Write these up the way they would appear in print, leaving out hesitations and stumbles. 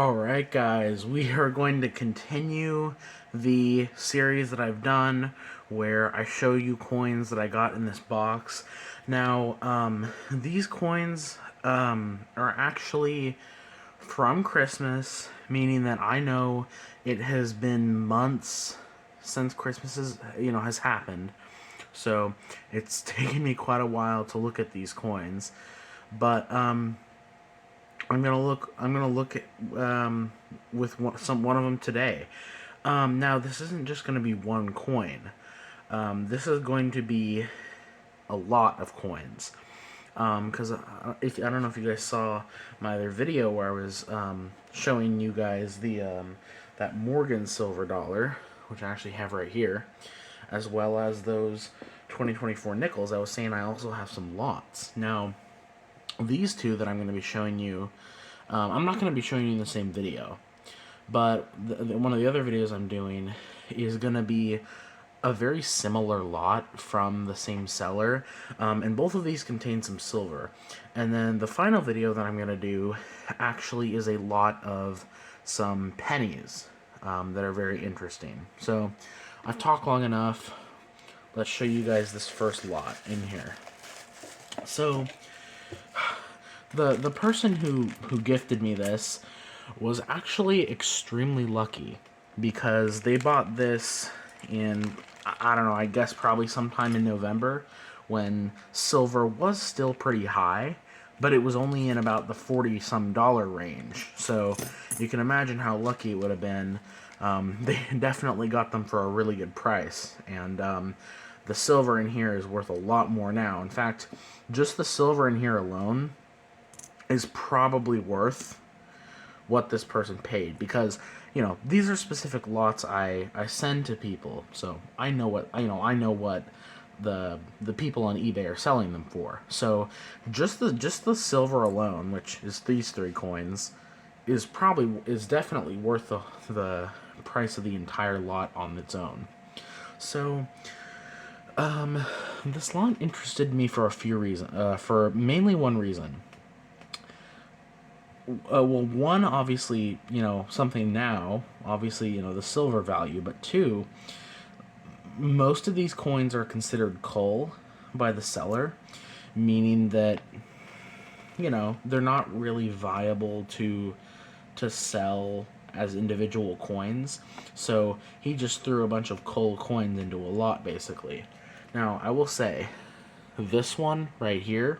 Alright guys, we are going to continue the series that I've done where I show you coins that I got in this box. Now, these coins are actually from Christmas, meaning that I know it has been months since Christmas has happened. So, it's taken me quite a while to look at these coins. But, I'm gonna look at with one of them today. Now this isn't just gonna be one coin. This is going to be a lot of coins. Because I don't know if you guys saw my other video where I was showing you guys the that Morgan silver dollar, which I actually have right here, as well as those 2024 nickels. I was saying I also have some lots. Now, these two that I'm going to be showing you, I'm not going to be showing you in the same video, but one of the other videos I'm doing is going to be a very similar lot from the same seller, and both of these contain some silver. And then the final video that I'm going to do actually is a lot of some pennies that are very interesting. So I've talked long enough. Let's show you guys this first lot in here. So the person who gifted me this was actually extremely lucky, because they bought this in, I don't know, I guess probably sometime in November, when silver was still pretty high, but it was only in about the $40-some range. So you can imagine how lucky it would have been. They definitely got them for a really good price, and the silver in here is worth a lot more now. In fact, just the silver in here alone is probably worth what this person paid, because these are specific lots I send to people, so I know what the people on eBay are selling them for. So just the silver alone, which is these three coins, is definitely worth the price of the entire lot on its own. So this lot interested me for a few reasons, for mainly one reason. Well, one, obviously, something now, obviously, the silver value, but two, most of these coins are considered cull by the seller, meaning that, they're not really viable to sell as individual coins. So he just threw a bunch of cull coins into a lot, basically. Now, I will say, this one right here,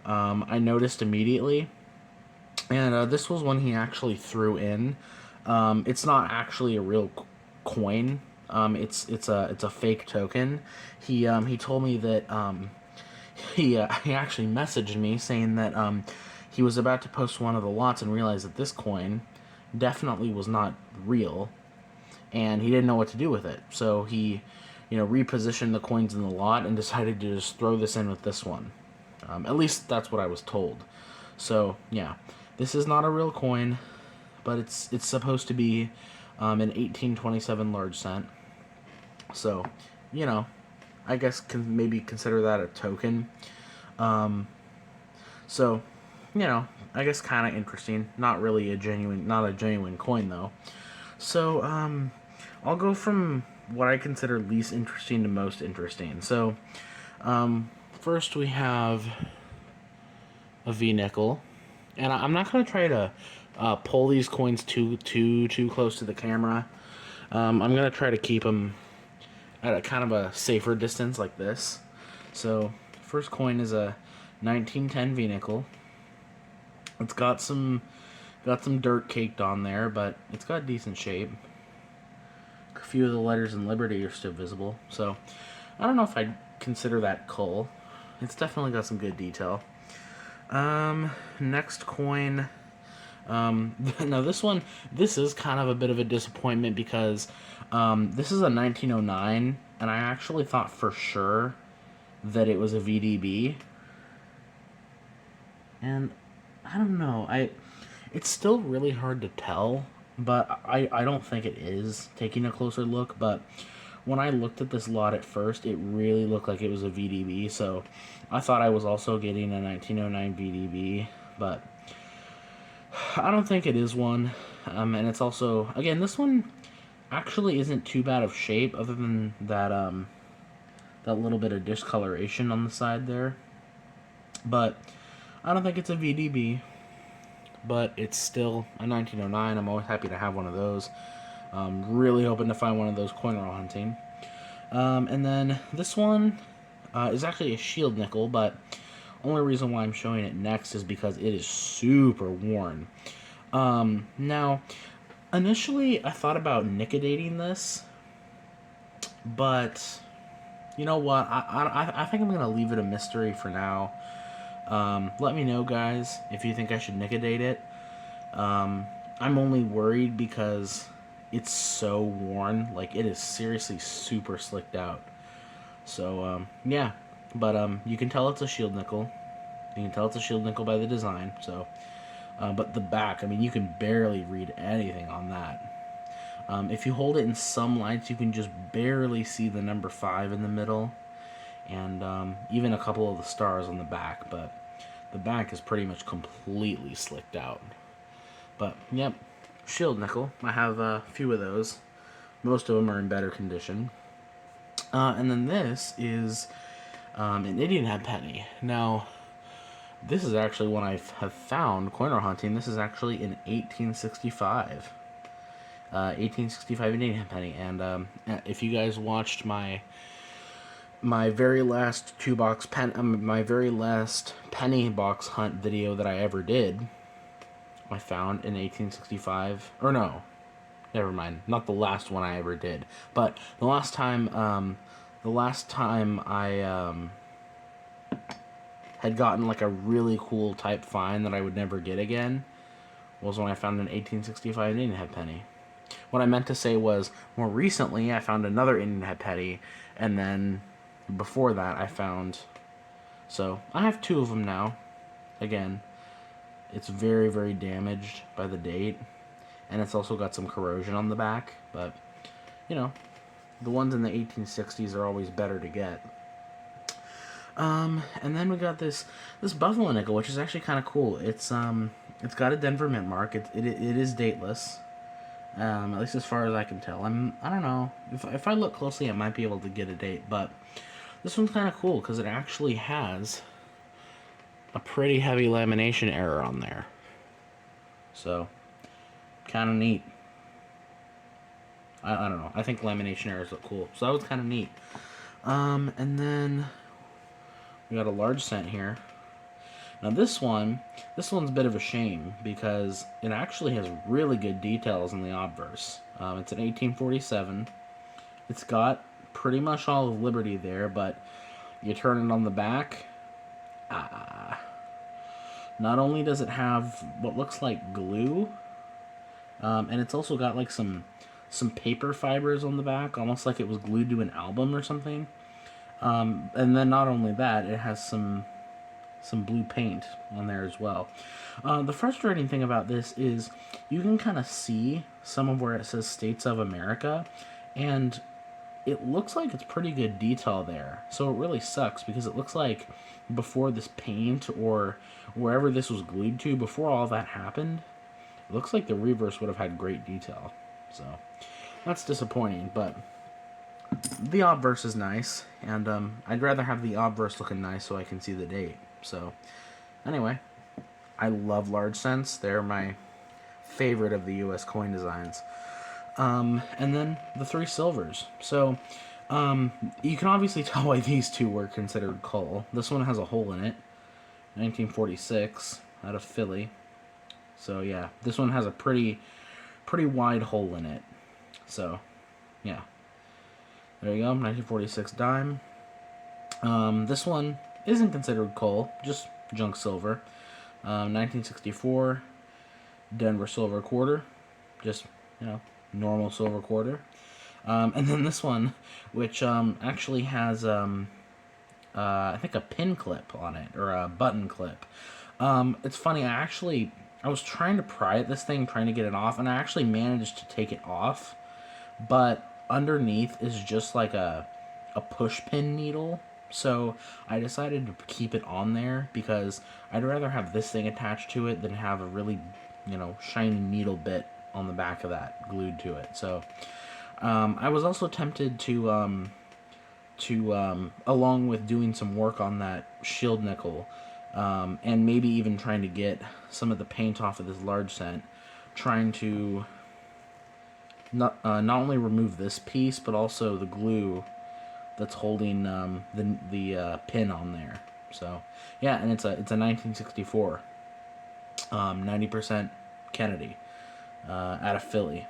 I noticed immediately. And this was one he actually threw in. It's not actually a real coin. It's a fake token. He told me that he actually messaged me saying that he was about to post one of the lots and realized that this coin definitely was not real, and he didn't know what to do with it. So he repositioned the coins in the lot and decided to just throw this in with this one. At least that's what I was told. So yeah. This is not a real coin, but it's supposed to be an 1827 large cent. So, I guess maybe consider that a token. So, I guess kind of interesting. Not a genuine coin though. So, I'll go from what I consider least interesting to most interesting. So, first we have a V-nickel. And I'm not going to try to pull these coins too close to the camera. I'm going to try to keep them at a kind of a safer distance like this. So, first coin is a 1910 V-nickel. It's got some dirt caked on there, but it's got decent shape. A few of the letters in Liberty are still visible. So, I don't know if I'd consider that cull. It's definitely got some good detail. Next coin, now this is kind of a bit of a disappointment, because, this is a 1909, and I actually thought for sure that it was a VDB, and I don't know, it's still really hard to tell, but I don't think it is, taking a closer look. But when I looked at this lot at first, it really looked like it was a VDB, so I thought I was also getting a 1909 VDB, but I don't think it is one. And it's also, again, this one actually isn't too bad of shape, other than that little bit of discoloration on the side there. But I don't think it's a VDB, but it's still a 1909. I'm always happy to have one of those. Really hoping to find one of those coin roll hunting. And then this one is actually a shield nickel, but only reason why I'm showing it next is because it is super worn. Now, initially I thought about nickadating this, but you know what? I think I'm gonna leave it a mystery for now. Let me know, guys, if you think I should nickadate it. I'm only worried because it's so worn. Like, it is seriously super slicked out. So, yeah. But, you can tell it's a shield nickel. You can tell it's a shield nickel by the design. So, but the back, I mean, you can barely read anything on that. If you hold it in some lights, you can just barely see the number 5 in the middle. And even a couple of the stars on the back. But the back is pretty much completely slicked out. But, yep, shield nickel. I have a few of those. Most of them are in better condition. And then this is an Indian head penny. Now, this is actually one I have found coin roll hunting. This is actually in 1865. 1865 Indian head penny. And if you guys watched my very last my very last penny box hunt video that I ever did, I found in 1865, or no, never mind, not the last one I ever did, but the last time I had gotten like a really cool type find that I would never get again was when I found an 1865 Indian head penny. What I meant to say was, more recently I found another Indian head penny, and then before that I found, so I have two of them now. Again, it's very, very damaged by the date, and it's also got some corrosion on the back, but, you know, the ones in the 1860s are always better to get. And then we got this buffalo nickel, which is actually kind of cool. It's got a Denver mint mark. It is dateless, at least as far as I can tell. I don't know, if I look closely, I might be able to get a date, but this one's kind of cool because it actually has a pretty heavy lamination error on there. So, kind of neat. I don't know. I think lamination errors look cool. So that was kind of neat. And then we got a large cent here. Now this one's a bit of a shame because it actually has really good details in the obverse. It's an 1847. It's got pretty much all of Liberty there, but you turn it on the back. Not only does it have what looks like glue, and it's also got like some paper fibers on the back, almost like it was glued to an album or something. And then not only that, it has some blue paint on there as well. The frustrating thing about this is you can kind of see some of where it says States of America, and it looks like it's pretty good detail there. So it really sucks because it looks like before this paint or wherever this was glued to, before all that happened, it looks like the reverse would have had great detail. So that's disappointing, but the obverse is nice, and I'd rather have the obverse looking nice so I can see the date. So anyway, I love large cents. They're my favorite of the U.S. coin designs. And then the three silvers. So you can obviously tell why these two were considered Cull. This one has a hole in it, 1946, out of Philly. So yeah, this one has a pretty wide hole in it. So yeah, there you go, 1946 dime. This one isn't considered Cull, just junk silver. 1964 Denver silver quarter, just, you know, normal silver quarter. And then this one, which actually has I think a pin clip on it, or a button clip. It's funny, I was trying to pry at this thing, trying to get it off, and I actually managed to take it off, but underneath is just like a push pin needle. So I decided to keep it on there because I'd rather have this thing attached to it than have a really you know, shiny needle bit on the back of that glued to it. So I was also tempted to along with doing some work on that shield nickel, and maybe even trying to get some of the paint off of this large cent, trying to not only remove this piece but also the glue that's holding the pin on there. So yeah, and it's a 1964, 90% Kennedy, out of Philly.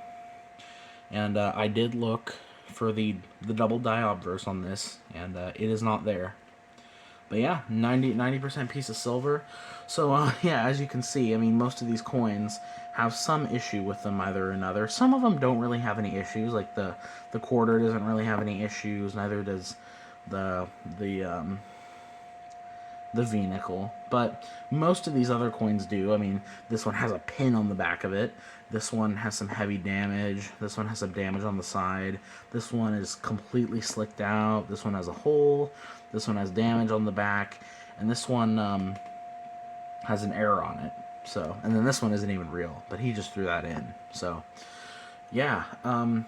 And I did look for the double die obverse on this, and it is not there. But yeah, 90% piece of silver. So yeah, as you can see, I mean, most of these coins have some issue with them either or another. Some of them don't really have any issues, like the quarter doesn't really have any issues. Neither does the the V-nickel, but most of these other coins do. I mean, this one has a pin on the back of it. This one has some heavy damage. This one has some damage on the side. This one is completely slicked out. This one has a hole. This one has damage on the back. And this one has an error on it. So, and then this one isn't even real, but he just threw that in. So, yeah. And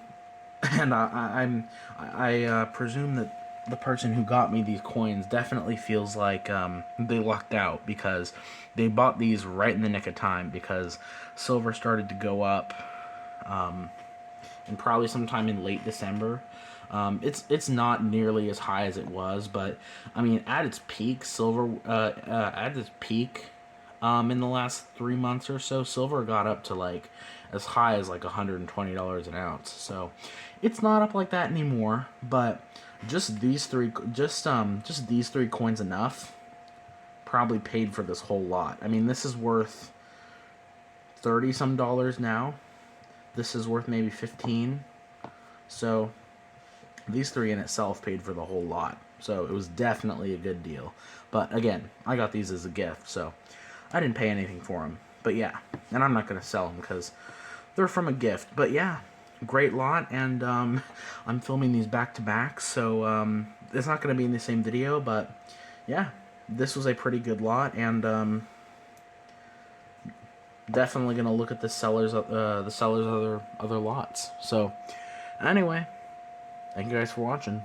I presume that the person who got me these coins definitely feels like they lucked out, because they bought these right in the nick of time, because silver started to go up, and probably sometime in late December. It's not nearly as high as it was, but I mean, at its peak, silver at its peak, in the last 3 months or so, silver got up to like as high as like $120 an ounce. So it's not up like that anymore, but just these three coins enough probably paid for this whole lot. I mean, this is worth 30 some dollars now. This is worth maybe 15. So these three in itself paid for the whole lot. So it was definitely a good deal. But again, I got these as a gift, so I didn't pay anything for them. But yeah, and I'm not going to sell them because they're from a gift. But yeah, great lot, and I'm filming these back to back, so it's not going to be in the same video. But yeah, this was a pretty good lot, and definitely going to look at the sellers' other lots. So anyway, thank you guys for watching.